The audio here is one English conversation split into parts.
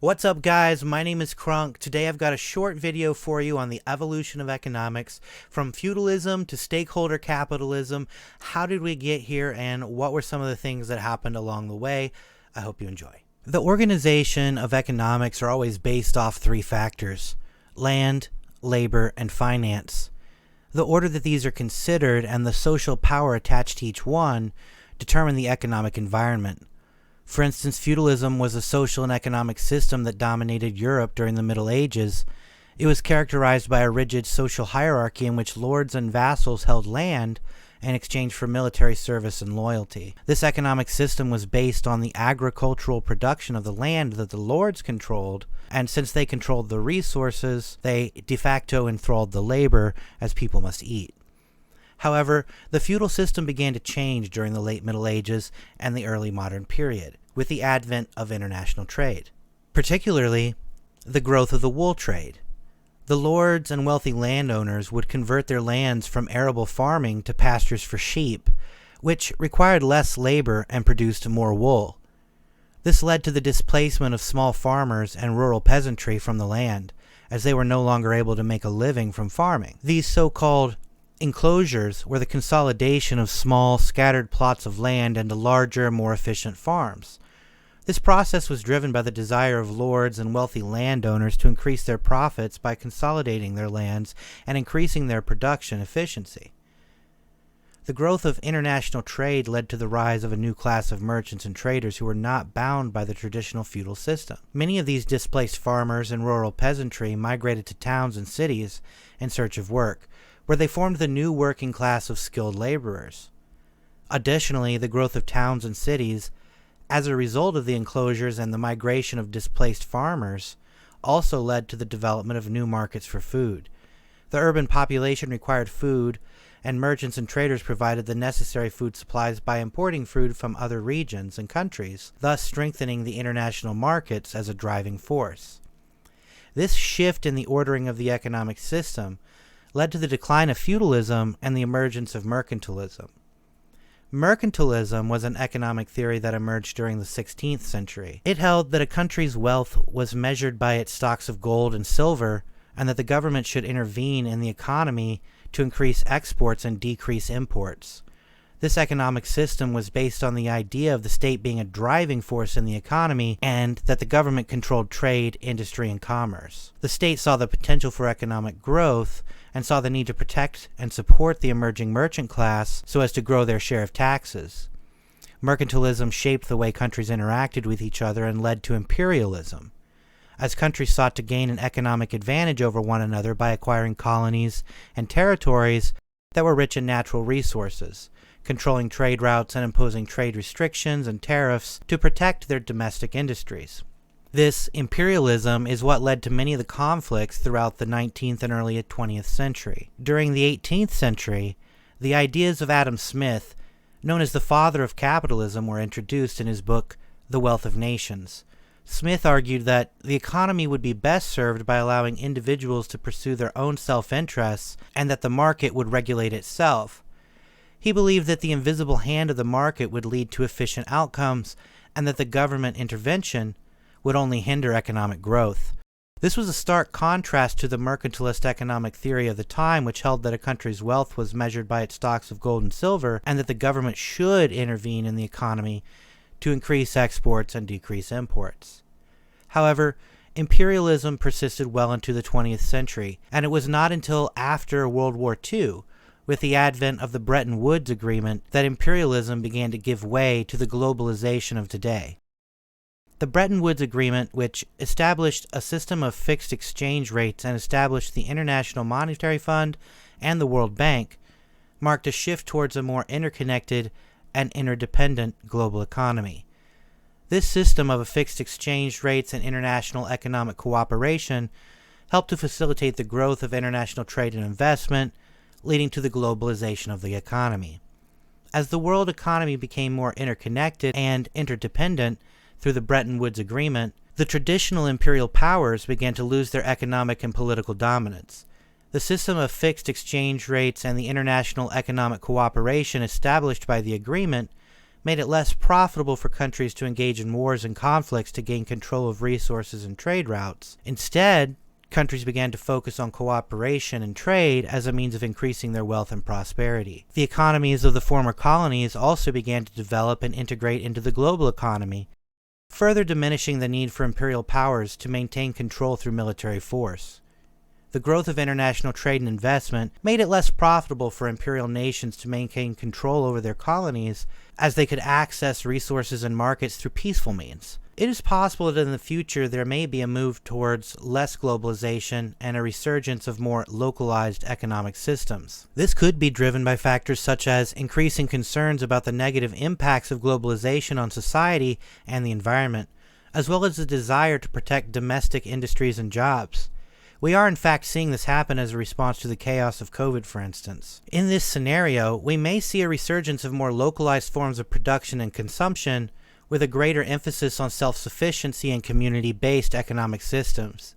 What's up, guys? My name is Crunk. Today I've got a short video for you on the evolution of economics from feudalism to stakeholder capitalism. How did we get here and what were some of the things that happened along the way? I hope you enjoy. The organization of economics are always based off three factors: land, labor, and finance. The order that these are considered and the social power attached to each one determine the economic environment. For instance, feudalism was a social and economic system that dominated Europe during the Middle Ages. It was characterized by a rigid social hierarchy in which lords and vassals held land in exchange for military service and loyalty. This economic system was based on the agricultural production of the land that the lords controlled, and since they controlled the resources, they de facto enthralled the labor, as people must eat. However, the feudal system began to change during the late Middle Ages and the early modern period, with the advent of international trade, particularly the growth of the wool trade. The lords and wealthy landowners would convert their lands from arable farming to pastures for sheep, which required less labor and produced more wool. This led to the displacement of small farmers and rural peasantry from the land, as they were no longer able to make a living from farming. These so-called enclosures were the consolidation of small, scattered plots of land into larger, more efficient farms. This process was driven by the desire of lords and wealthy landowners to increase their profits by consolidating their lands and increasing their production efficiency. The growth of international trade led to the rise of a new class of merchants and traders who were not bound by the traditional feudal system. Many of these displaced farmers and rural peasantry migrated to towns and cities in search of work, where they formed the new working class of skilled laborers. Additionally, the growth of towns and cities, as a result of the enclosures and the migration of displaced farmers, also led to the development of new markets for food. The urban population required food, and merchants and traders provided the necessary food supplies by importing food from other regions and countries, thus strengthening the international markets as a driving force. This shift in the ordering of the economic system led to the decline of feudalism and the emergence of mercantilism. Mercantilism was an economic theory that emerged during the 16th century. It held that a country's wealth was measured by its stocks of gold and silver, and that the government should intervene in the economy to increase exports and decrease imports. This economic system was based on the idea of the state being a driving force in the economy and that the government controlled trade, industry, and commerce. The state saw the potential for economic growth and saw the need to protect and support the emerging merchant class so as to grow their share of taxes. Mercantilism shaped the way countries interacted with each other and led to imperialism, as countries sought to gain an economic advantage over one another by acquiring colonies and territories that were rich in natural resources, controlling trade routes and imposing trade restrictions and tariffs to protect their domestic industries. This imperialism is what led to many of the conflicts throughout the 19th and early 20th century. During the 18th century, the ideas of Adam Smith, known as the father of capitalism, were introduced in his book, The Wealth of Nations. Smith argued that the economy would be best served by allowing individuals to pursue their own self-interests and that the market would regulate itself. He believed that the invisible hand of the market would lead to efficient outcomes and that the government intervention would only hinder economic growth. This was a stark contrast to the mercantilist economic theory of the time, which held that a country's wealth was measured by its stocks of gold and silver and that the government should intervene in the economy to increase exports and decrease imports. However, imperialism persisted well into the 20th century, and it was not until after World War II, with the advent of the Bretton Woods Agreement, that imperialism began to give way to the globalization of today. The Bretton Woods Agreement, which established a system of fixed exchange rates and established the International Monetary Fund and the World Bank, marked a shift towards a more interconnected and interdependent global economy. This system of fixed exchange rates and international economic cooperation helped to facilitate the growth of international trade and investment, leading to the globalization of the economy. As the world economy became more interconnected and interdependent through the Bretton Woods Agreement, the traditional imperial powers began to lose their economic and political dominance. The system of fixed exchange rates and the international economic cooperation established by the agreement made it less profitable for countries to engage in wars and conflicts to gain control of resources and trade routes. Instead, countries began to focus on cooperation and trade as a means of increasing their wealth and prosperity. The economies of the former colonies also began to develop and integrate into the global economy, further diminishing the need for imperial powers to maintain control through military force. The growth of international trade and investment made it less profitable for imperial nations to maintain control over their colonies, as they could access resources and markets through peaceful means. It is possible that in the future there may be a move towards less globalization and a resurgence of more localized economic systems. This could be driven by factors such as increasing concerns about the negative impacts of globalization on society and the environment, as well as the desire to protect domestic industries and jobs. We are in fact seeing this happen as a response to the chaos of COVID, for instance. In this scenario, we may see a resurgence of more localized forms of production and consumption, with a greater emphasis on self-sufficiency and community-based economic systems.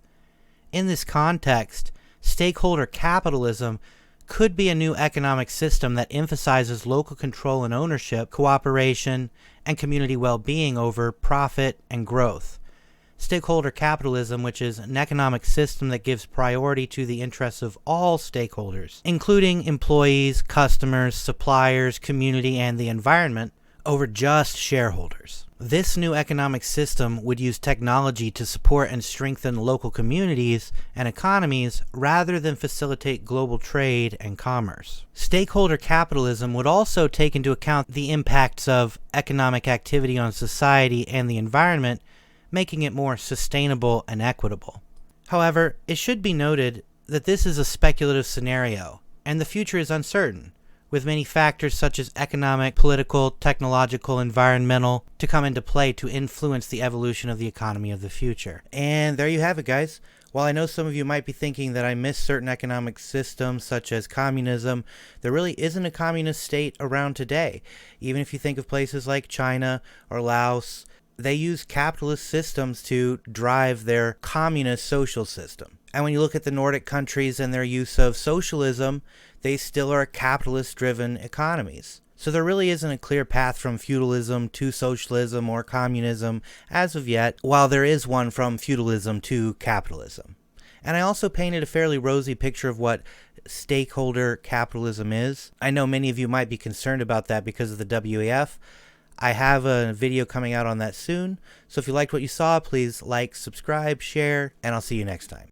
In this context, stakeholder capitalism could be a new economic system that emphasizes local control and ownership, cooperation, and community well-being over profit and growth. Stakeholder capitalism, which is an economic system that gives priority to the interests of all stakeholders, including employees, customers, suppliers, community, and the environment, over just shareholders. This new economic system would use technology to support and strengthen local communities and economies rather than facilitate global trade and commerce. Stakeholder capitalism would also take into account the impacts of economic activity on society and the environment, making it more sustainable and equitable. However, it should be noted that this is a speculative scenario, and the future is uncertain, with many factors such as economic, political, technological, environmental to come into play to influence the evolution of the economy of the future. And there you have it, guys. While I know some of you might be thinking that I missed certain economic systems such as communism, there really isn't a communist state around today. Even if you think of places like China or Laos, they use capitalist systems to drive their communist social system. And when you look at the Nordic countries and their use of socialism, they still are capitalist-driven economies. So there really isn't a clear path from feudalism to socialism or communism as of yet, while there is one from feudalism to capitalism. And I also painted a fairly rosy picture of what stakeholder capitalism is. I know many of you might be concerned about that because of the WEF. I have a video coming out on that soon, so if you liked what you saw, please like, subscribe, share, and I'll see you next time.